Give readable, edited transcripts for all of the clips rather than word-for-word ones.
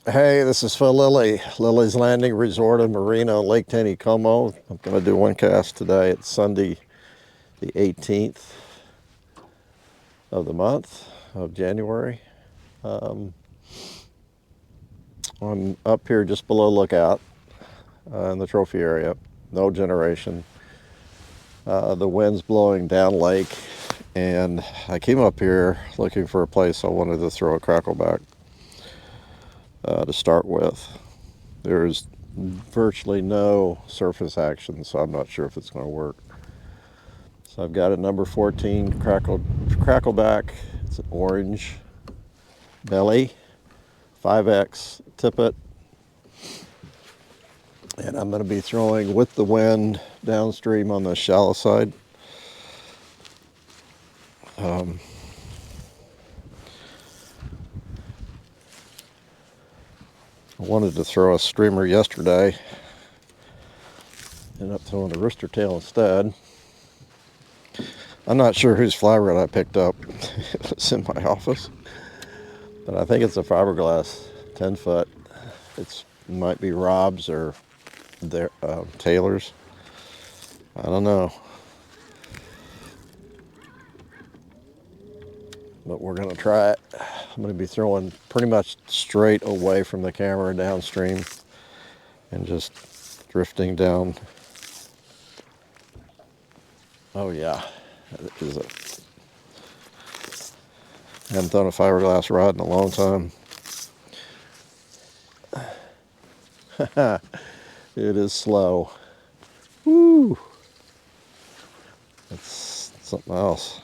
Hey, this is for Lilley, Lilley's Landing Resort and Marina, Lake Taneycomo. I'm going to do one cast today. It's Sunday, the 18th of the month of January. I'm up here just below Lookout in the trophy area. No generation. The wind's blowing down lake, and I came up here looking for a place I wanted to throw a crackleback to start with. There's virtually no surface action, so I'm not sure if it's going to work. So I've got a number 14 crackleback. It's an orange belly, 5X tippet. And I'm going to be throwing with the wind downstream on the shallow side. I wanted to throw a streamer yesterday. Ended up throwing a rooster tail instead. I'm not sure whose fly rod I picked up. It's in my office. But I think it's a fiberglass 10 foot. It might be Rob's or their Taylor's. I don't know. But we're going to try it. I'm going to be throwing pretty much straight away from the camera downstream and just drifting down. Oh yeah, that is I haven't thrown a fiberglass rod in a long time. It is slow. Woo! It's something else.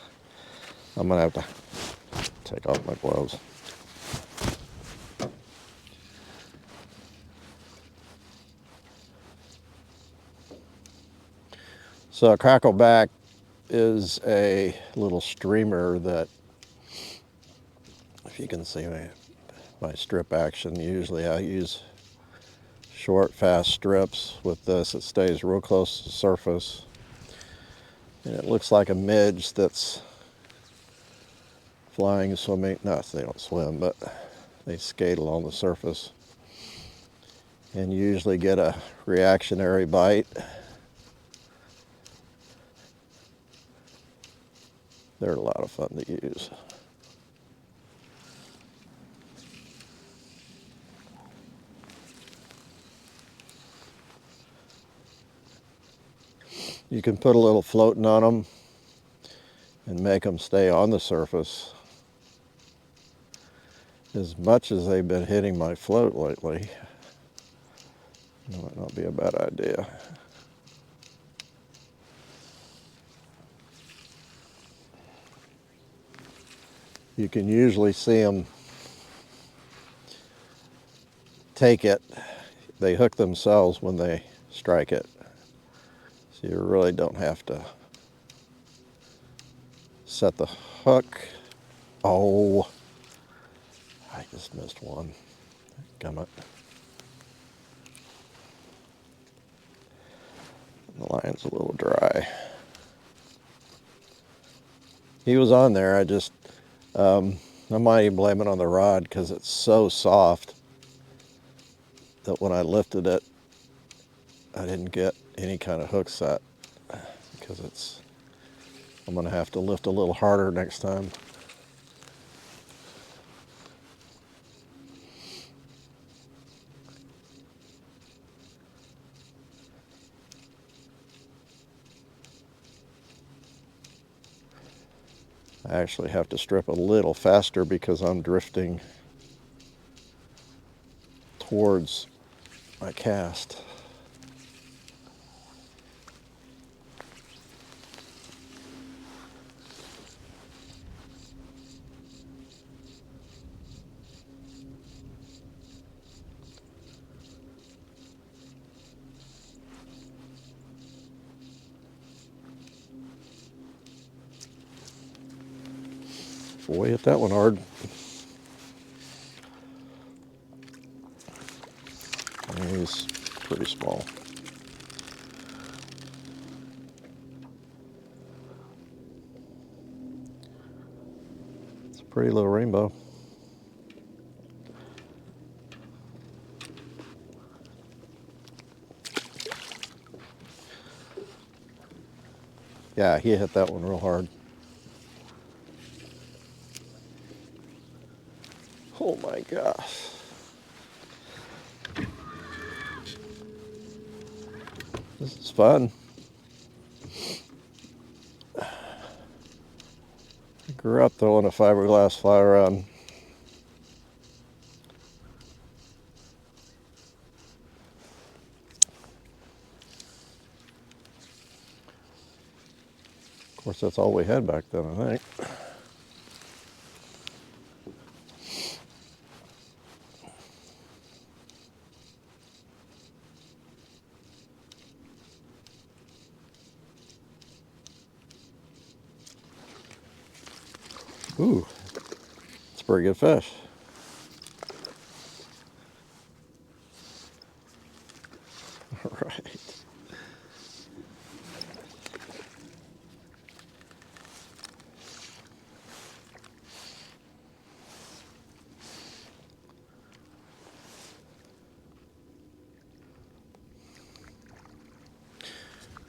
I'm going to have to take off my gloves. So a crackleback is a little streamer that, if you can see my strip action, usually I use short, fast strips. With this, it stays real close to the surface. And it looks like a midge that's flying, swimming. No, they don't swim, but they skate along the surface. And you usually get a reactionary bite. They're a lot of fun to use. You can put a little floating on them and make them stay on the surface. As much as they've been hitting my float lately, it might not be a bad idea. You can usually see them take it. They hook themselves when they strike it. So you really don't have to set the hook. Oh, I just missed one. Gummit. The line's a little dry. He was on there. I might even blame it on the rod because it's so soft that when I lifted it, I didn't get any kind of hook set because I'm going to have to lift a little harder next time. I actually have to strip a little faster because I'm drifting towards my cast. Boy, hit that one hard. He's pretty small. It's a pretty little rainbow. Yeah, he hit that one real hard. Oh my gosh. This is fun. I grew up throwing a fiberglass fly rod. Of course, that's all we had back then, I think. Ooh, it's a pretty good fish. All right.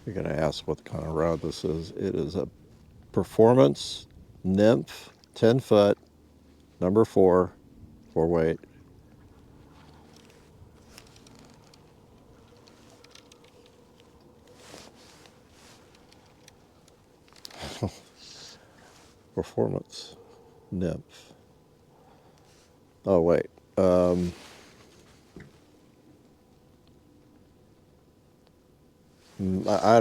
You're going to ask what kind of rod this is. It is a Performance Nymph 10 foot, number 4 weight. Performance Nymph. Oh, wait. I'm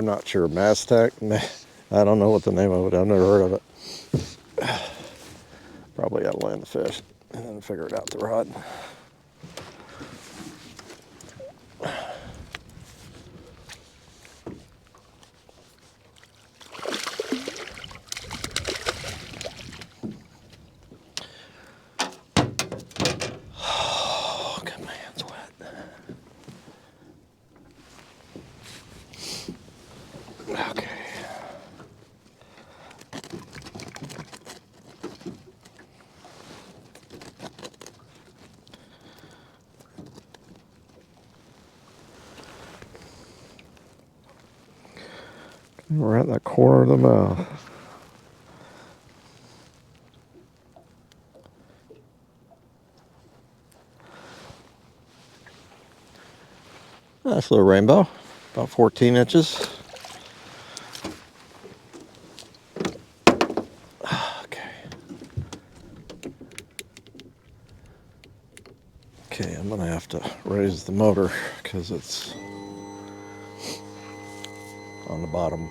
not sure. Mastech? I don't know what the name of it. I've never heard of it. Probably got to land the fish and then figure it out the rod. Oh, good man, it's wet. Okay. We're at the corner of the mouth. Nice little rainbow, about 14 inches. Okay. Okay, I'm gonna have to raise the motor because it's on the bottom.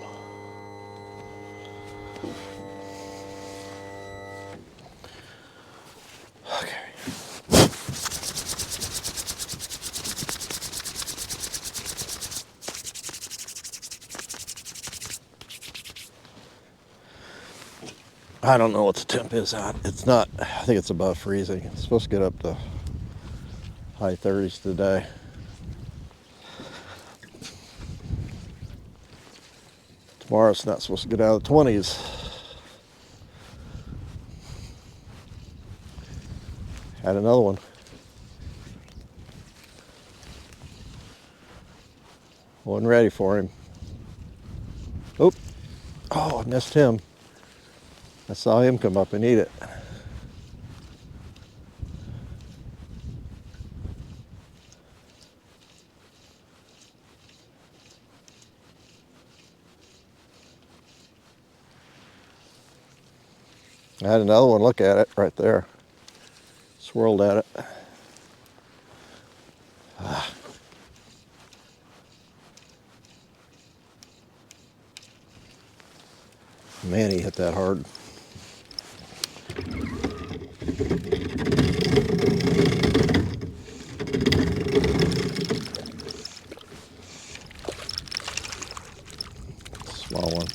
Okay. I don't know what the temp is at. It's not, I think it's above freezing. It's supposed to get up to high 30s today. Tomorrow it's not supposed to get out of the 20s. Had another one. Wasn't ready for him. Oop. Oh, I missed him. I saw him come up and eat it. I had another one look at it right there. Swirled at it. Man, he hit that hard. Small one.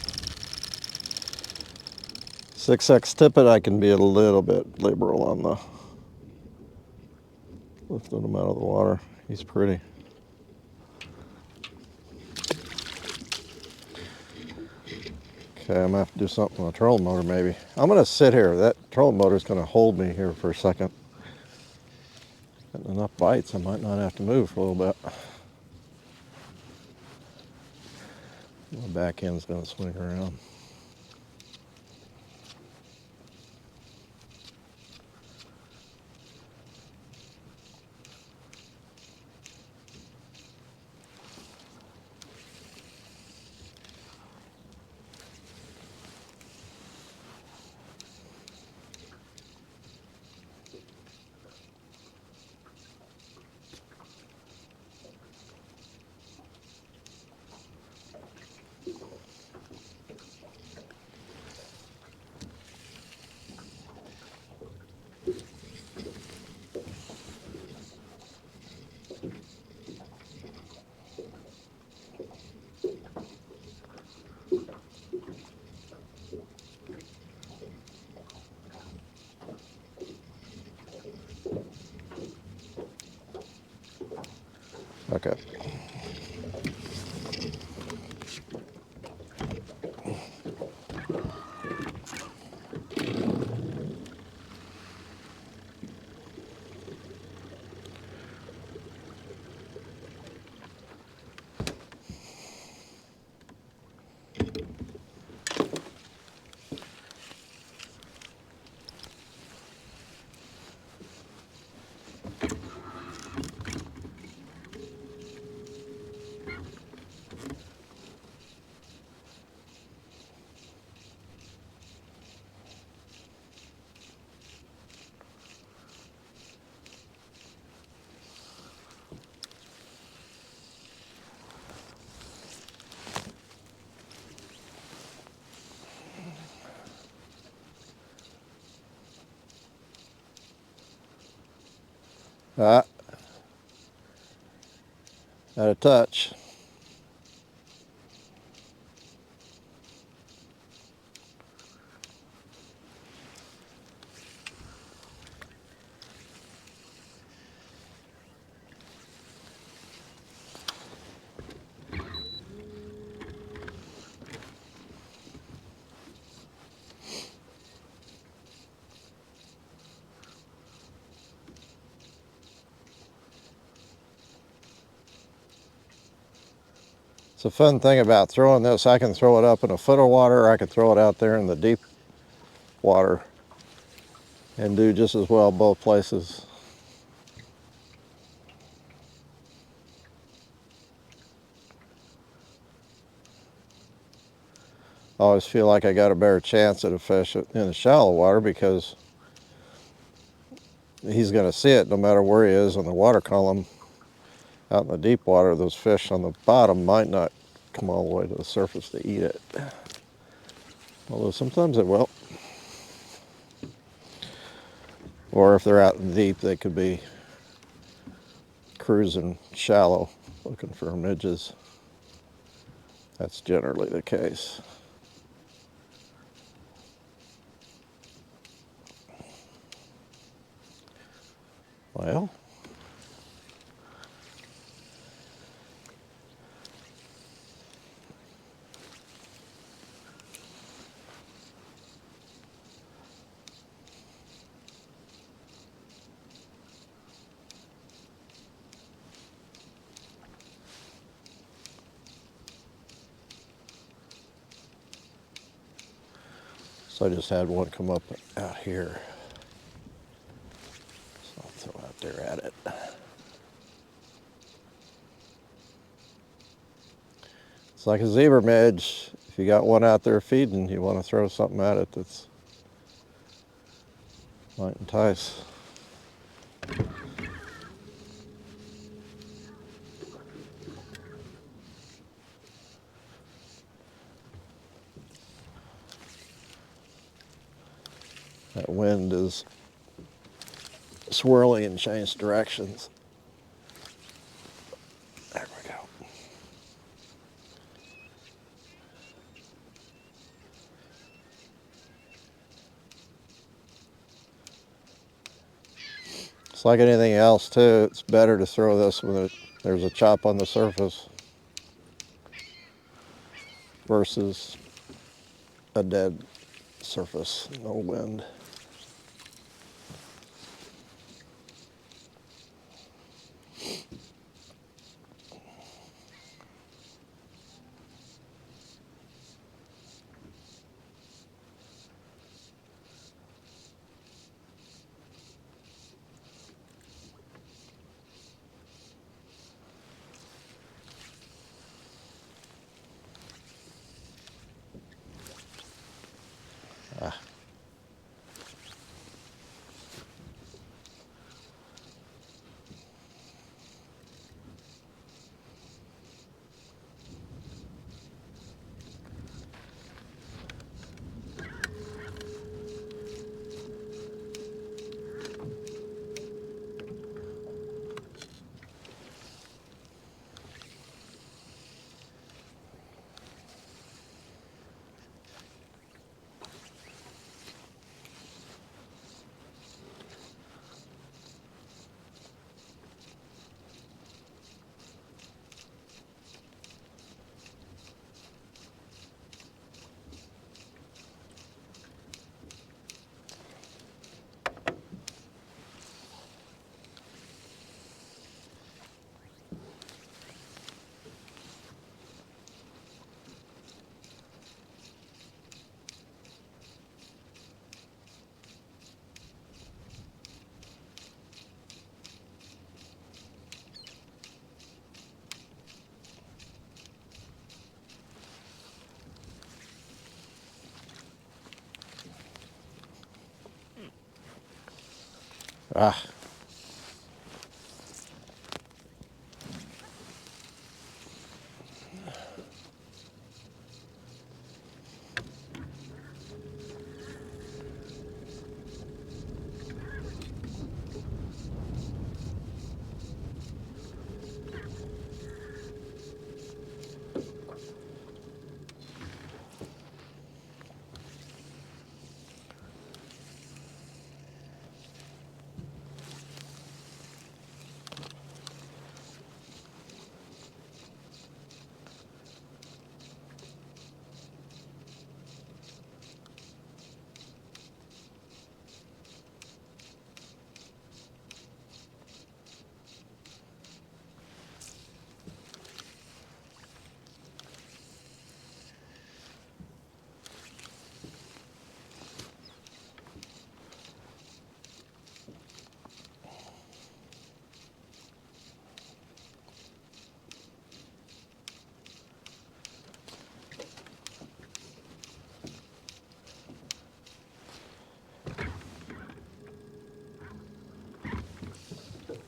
6X tippet, I can be a little bit liberal on the lifting him out of the water. He's pretty. Okay, I'm gonna have to do something with the trolling motor maybe. I'm gonna sit here. That trolling motor is gonna hold me here for a second. Getting enough bites, I might not have to move for a little bit. My back end's going to swing around. Okay. Out of touch. It's a fun thing about throwing this. I can throw it up in a foot of water, or I can throw it out there in the deep water and do just as well both places. I always feel like I got a better chance at a fish in the shallow water because he's going to see it no matter where he is in the water column. Out in the deep water, those fish on the bottom might not come all the way to the surface to eat it. Although sometimes it will. Or if they're out in deep, they could be cruising shallow looking for midges. That's generally the case. Well, so I just had one come up out here. So I'll throw out there at it. It's like a zebra midge. If you got one out there feeding, you want to throw something at it that's might entice. That wind is swirling and change directions. There we go. It's like anything else too. It's better to throw this when there's a chop on the surface versus a dead surface, no wind. Ah.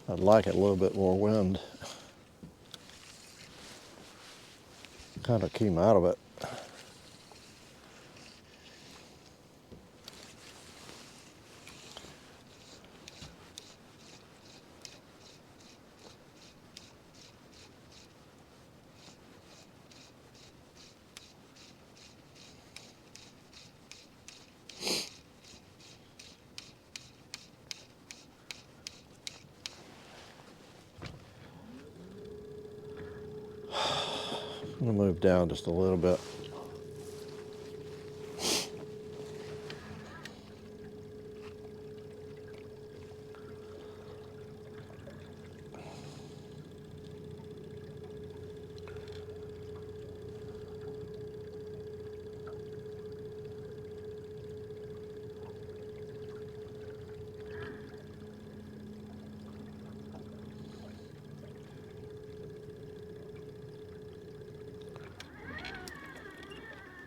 I'd like it a little bit more wind. Kind of came out of it. I'm gonna move down just a little bit.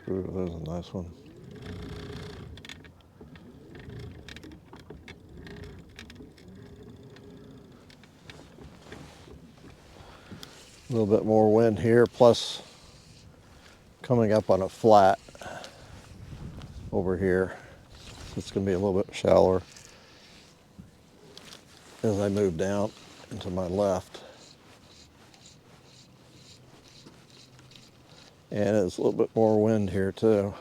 Ooh, there's a nice one. A little bit more wind here, plus coming up on a flat over here. So it's going to be a little bit shallower as I move down into my left. And it's a little bit more wind here too.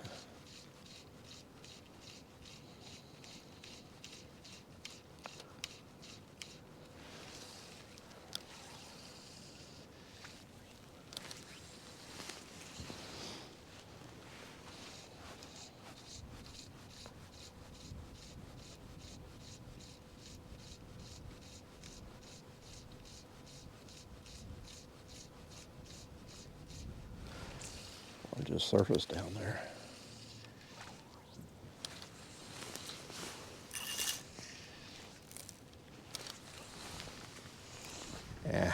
I just surfaced down there. Yeah.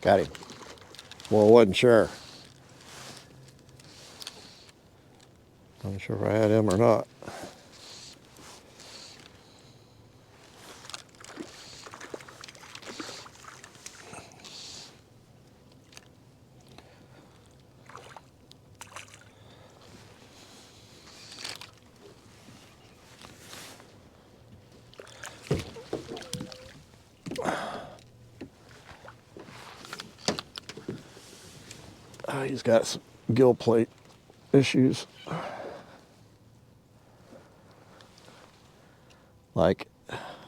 Got him. Well, I wasn't sure. Not sure if I had him or not. He's got some gill plate issues. Like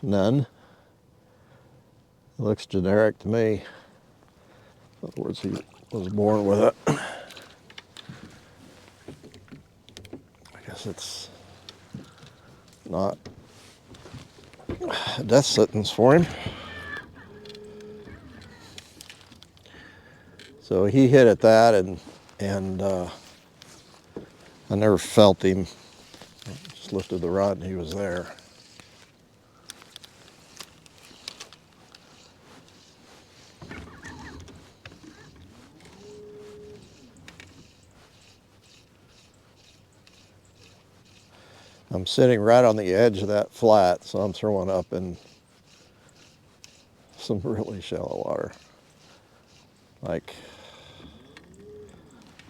none. It looks generic to me. In other words, he was born with it. I guess it's not a death sentence for him. So he hit at that, and I never felt him. I just lifted the rod and he was there. I'm sitting right on the edge of that flat, so I'm throwing up in some really shallow water, like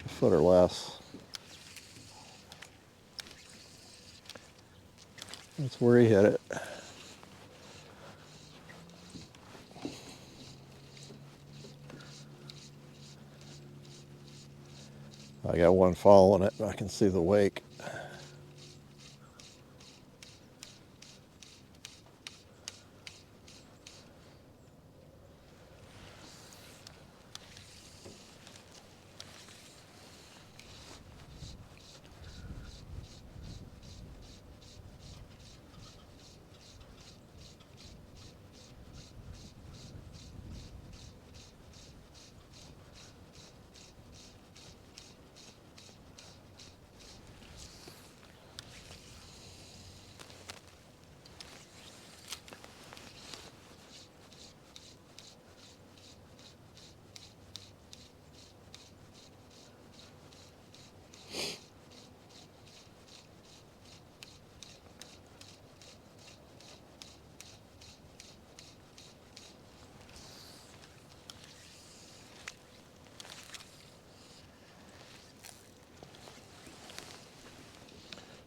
a foot or less. That's where he hit it. I got one following it, and I can see the wake.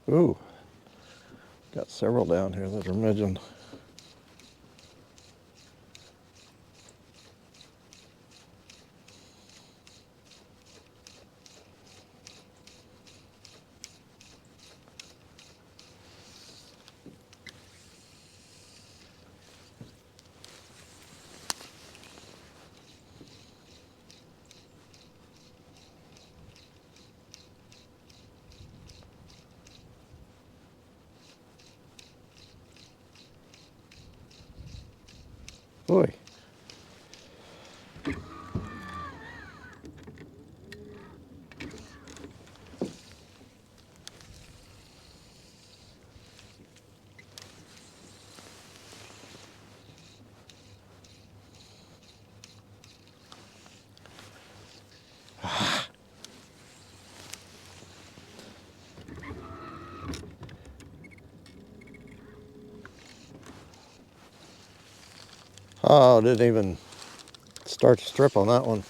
Ooh, got several down here that are midging. Boy. Oh, didn't even start to strip on that one.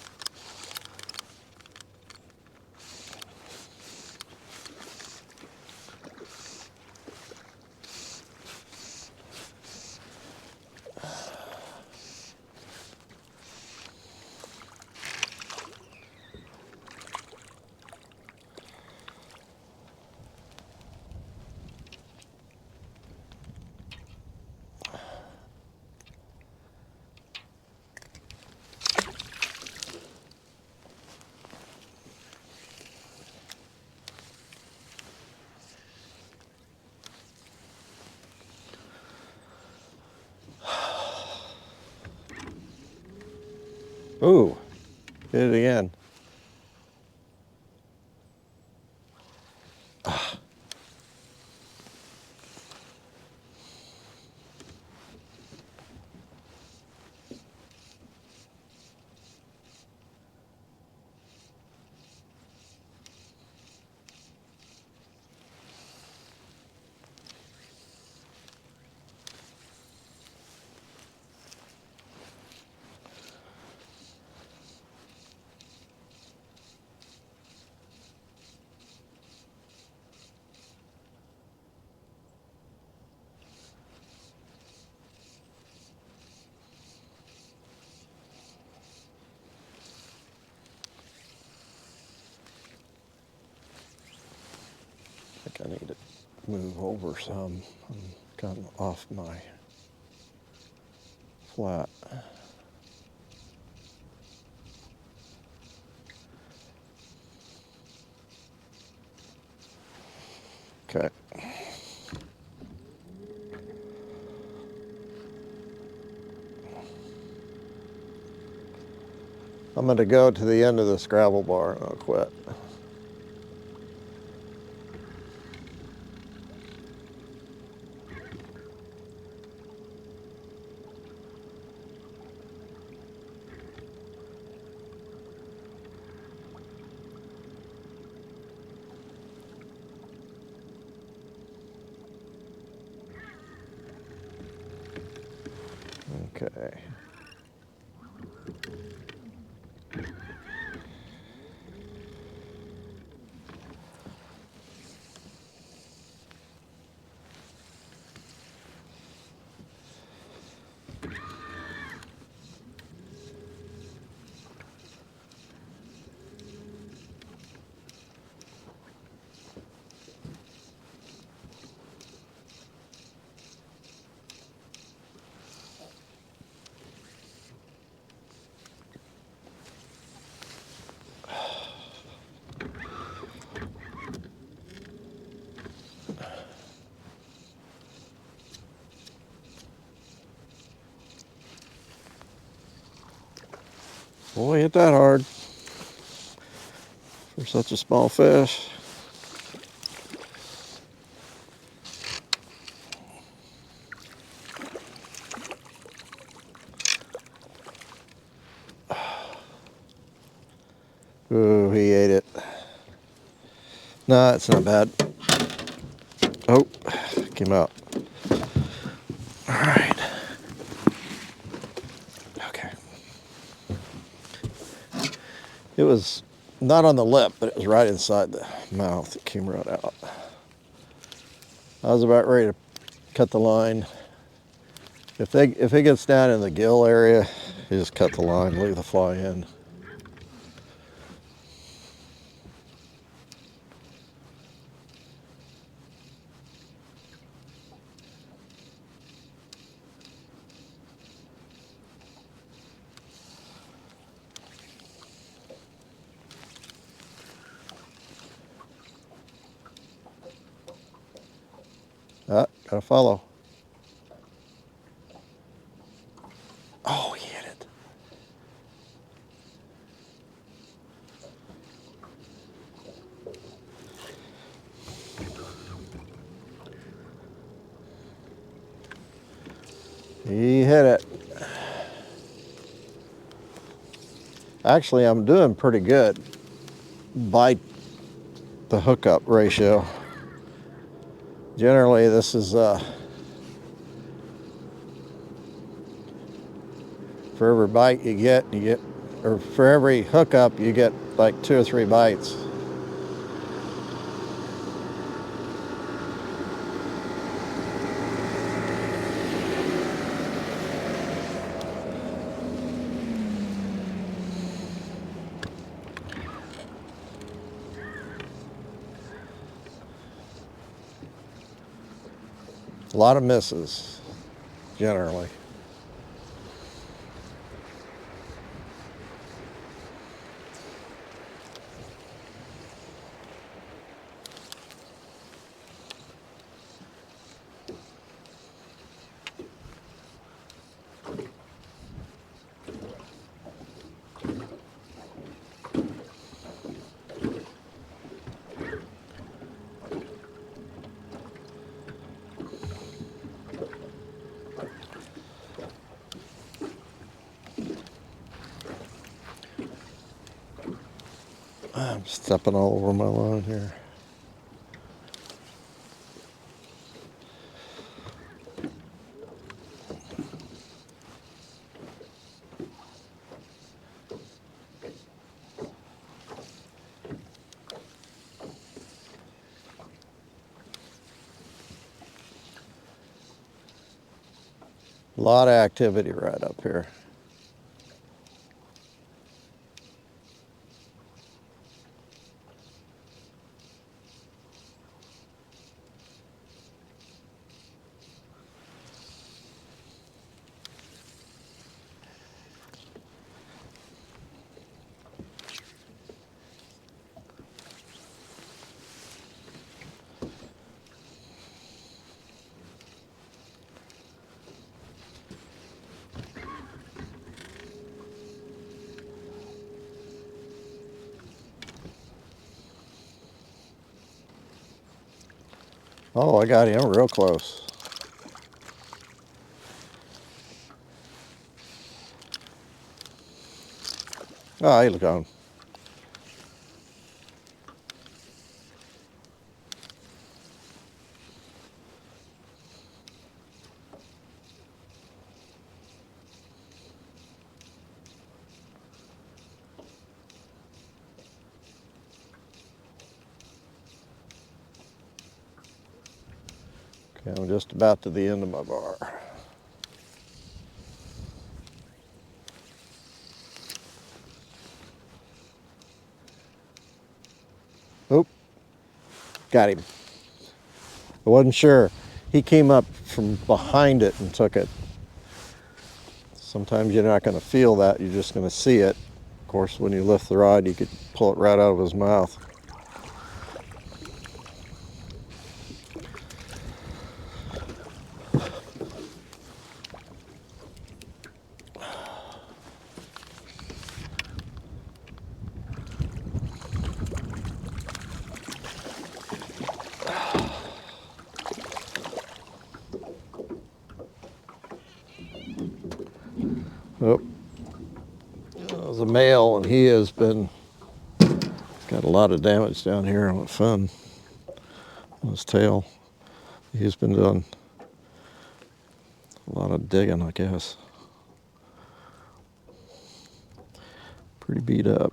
Ooh, hit it again. think I need to move over some. I'm kind of off my flat. Okay. I'm going to go to the end of this gravel bar and I'll quit. Okay. Boy, hit that hard for such a small fish. Ooh, he ate it. Nah, it's not bad. Oh, came out. All right. Okay. It was not on the lip, but it was right inside the mouth. It came right out. I was about ready to cut the line. If it gets down in the gill area, you just cut the line, leave the fly in. Ah, gotta follow. Oh, he hit it. He hit it. Actually, I'm doing pretty good by the hookup ratio. Generally, this is for every bite you get, or for every hookup, you get like 2 or 3 bites. A lot of misses, generally. I'm stepping all over my line here. A lot of activity right up here. Oh, I got him real close. Oh, he's gone. Okay, I'm just about to the end of my bar. Oop, got him. I wasn't sure. He came up from behind it and took it. Sometimes you're not going to feel that, you're just going to see it. Of course, when you lift the rod, you could pull it right out of his mouth. Oh, that was a male, and he has been got a lot of damage down here on the fin, on his tail. He's been doing a lot of digging, I guess. Pretty beat up.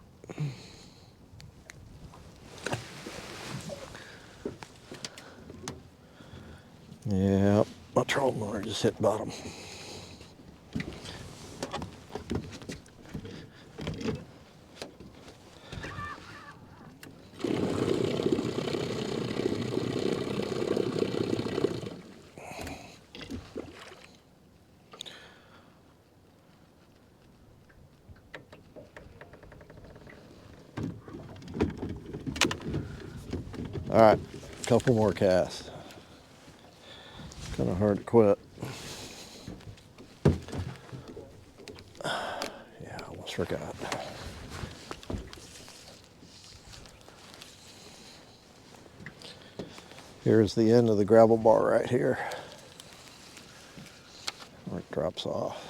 Yeah, my trolling motor just hit bottom. All right, couple more casts. Kind of hard to quit. Yeah, almost forgot. Here's the end of the gravel bar right here, where it drops off.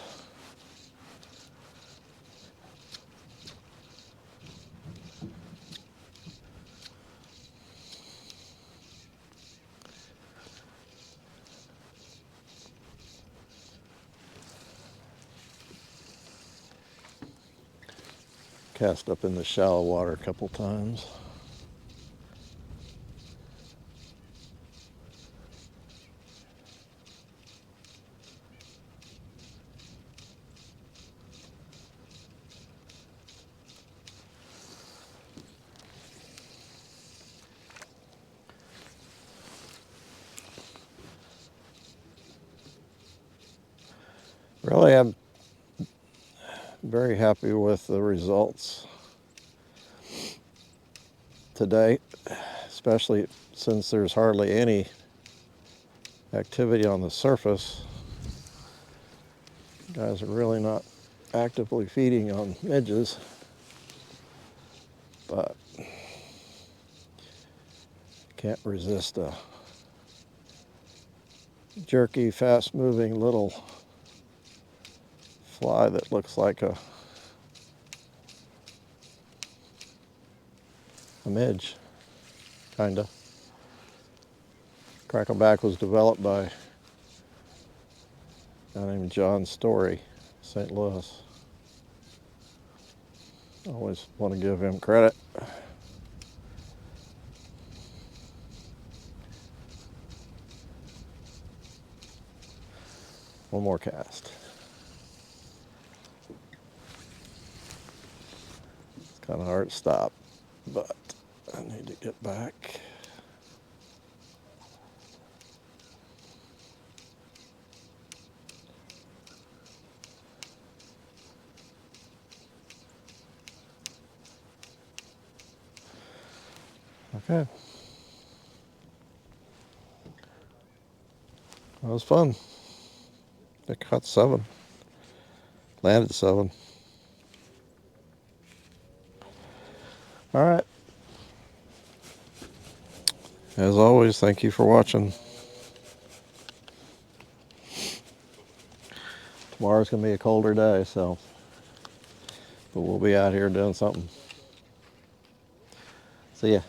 Cast up in the shallow water a couple times. Really, I'm very happy with the results today, especially since there's hardly any activity on the surface. Guys are really not actively feeding on midges, but can't resist a jerky, fast-moving little fly that looks like a midge, kinda. Crackleback was developed by a guy named John Story, St. Louis. I always want to give him credit. One more cast. It's kind of hard to stop, but I need to get back. Okay. That was fun. I caught 7. Landed 7. All right. as always, thank you for watching. Tomorrow's going to be a colder day, so, but we'll be out here doing something. See ya.